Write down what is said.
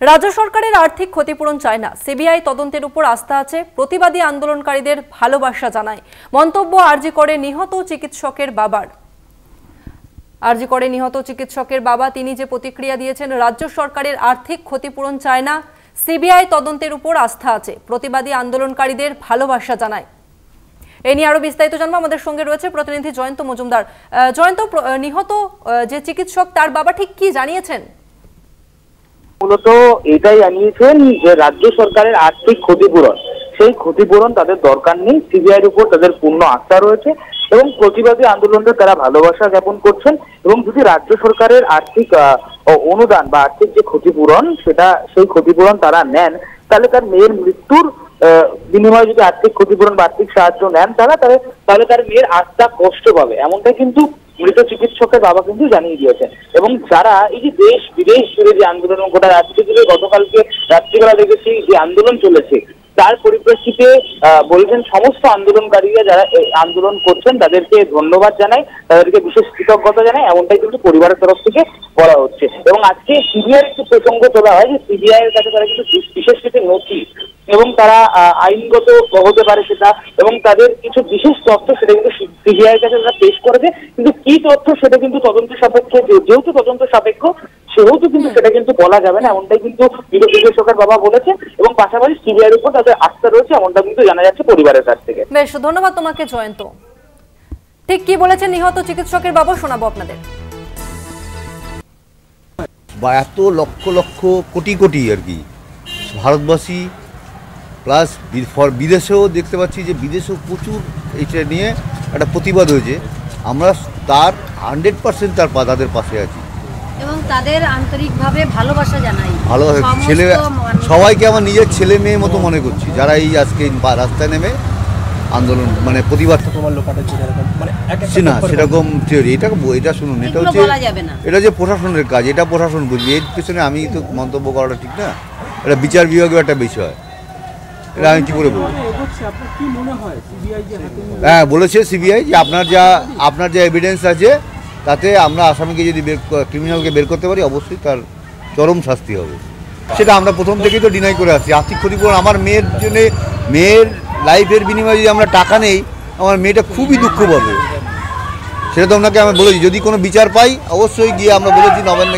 রাজ্য সরকারের আর্থিক ক্ষতিপূরণ চায় না, সিবিআই তদন্তের উপর আস্থা আছে, প্রতিবাদী আন্দোলনকারীদের ভালোবাসা জানায়। মন্তব্য আরজি করে নিহত চিকিৎসকের বাবার। আরজি করে নিহত চিকিৎসকের বাবা তিনি যে প্রতিক্রিয়া দিয়েছেন, রাজ্য সরকারের আর্থিক ক্ষতিপূরণ চায় না, সিবিআই তদন্তের উপর আস্থা আছে, প্রতিবাদী আন্দোলনকারীদের ভালোবাসা জানায়। এ নিয়ে আরো বিস্তারিত জানবো, আমাদের সঙ্গে রয়েছে প্রতিনিধি জয়ন্ত মজুমদার। জয়ন্ত, নিহত যে চিকিৎসক তার বাবা ঠিক কি জানিয়েছেন? মূলত এটাই জানিয়েছেন যে রাজ্য সরকারের আর্থিক ক্ষতিপূরণ, সেই ক্ষতিপূরণ তাদের দরকার নেই, সিবিআইয়ের উপর তাদের পূর্ণ আস্থা রয়েছে এবং প্রতিবাদী আন্দোলনকে তারা ভালোবাসা জ্ঞাপন করছেন। এবং যদি রাজ্য সরকারের আর্থিক অনুদান বা আর্থিক যে ক্ষতিপূরণ সেই ক্ষতিপূরণ তারা নেন, তাহলে তার মেয়ের মৃত্যুর বিনিময়ে যদি আর্থিক ক্ষতিপূরণ বা আর্থিক সাহায্য নেন তাহলে তার মেয়ের আত্মা কষ্ট পাবে, এমনটাই কিন্তু মৃত চিকিৎসকের বাবা কিন্তু জানিয়ে দিয়েছেন। এবং যারা এই যে দেশ বিদেশ জুড়ে যে আন্দোলন, গোটা রাত্রি জুড়ে গতকালকে রাত্রিবেলা দেখেছি যে আন্দোলন চলেছে, তার পরিপ্রেক্ষিতে বলছেন সমস্ত আন্দোলনকারীরা যারা আন্দোলন করছেন তাদেরকে ধন্যবাদ জানাই, তাদেরকে বিশেষ কৃতজ্ঞতা জানাই, এমনটাই কিন্তু পরিবারের তরফ থেকে বলা হচ্ছে। এবং আজকে সিবিআই একটি প্রসঙ্গ তোলা হয় যে সিবিআই এর কাছে তারা কিন্তু বিশেষ কিছু নথি এবং তারা আইনগত হতে পারে সেটা, এবং তাদের কিছু বিশেষ তথ্য সেটা কিন্তু সিবিআই এর কাছে তারা পেশ করেছে। কিন্তু কি তথ্য সেটা কিন্তু তদন্ত সাপেক্ষ, যেহেতু তদন্ত সাপেক্ষ সেহেতু কিন্তু সেটা কিন্তু বলা যাবে না, এমনটাই কিন্তু মৃত চিকিৎসকের বাবা বলেছে। এবং পাশাপাশি সিবিআইয়ের উপর তাদের আস্থা রয়েছে, এমনটা কিন্তু জানা যাচ্ছে পরিবারের কাছ থেকে। বেশ, ধন্যবাদ তোমাকে জয়ন্ত। ঠিক কি বলেছেন নিহত চিকিৎসকের বাবা শোনাবো আপনাদের। এত লক্ষ লক্ষ কোটি কোটি আর কি ভারতবাসী প্লাস বিদেশেও দেখতে পাচ্ছি যে বিদেশেও প্রচুর এইটা নিয়ে একটা প্রতিবাদ হয়েছে। আমরা তার 100% তাদের পাশে আছি এবং তাদের আন্তরিকভাবে ভালোবাসা জানাই। ছেলে সবাইকে আমার নিজের ছেলে মেয়ে মতো মনে করছি, যারা এই আজকে রাস্তায় নেমে আন্দোলন মানে প্রতিবাদ না সেরকম এটা শুনুন, এটা হচ্ছে এটা যে প্রশাসনের কাজ, এটা প্রশাসন বুঝবে, এর পিছনে আমি তো মন্তব্য করাটা ঠিক না, এটা বিচার বিভাগের একটা বিষয়, এটা আমি কি করে বলবো। হ্যাঁ, বলেছে সিবিআই যে আপনার যা এভিডেন্স আছে তাতে আমরা আসামিকে যদি ক্রিমিনালকে বের করতে পারি অবশ্যই তার চরম শাস্তি হবে। সেটা আমরা প্রথম থেকেই তো ডিনাই করে আসছি। আর্থিক ক্ষতিপূরণ আমার মেয়ের জন্য, মেয়ের লাইফের বিনিময়ে যদি আমরা টাকা নেই, আমার মেয়েটা খুবই দুঃখ পাবে। সেটা তো আপনাকে আমি বলেছি, যদি কোনো বিচার পাই অবশ্যই গিয়ে আমরা বলেছি নবান্নে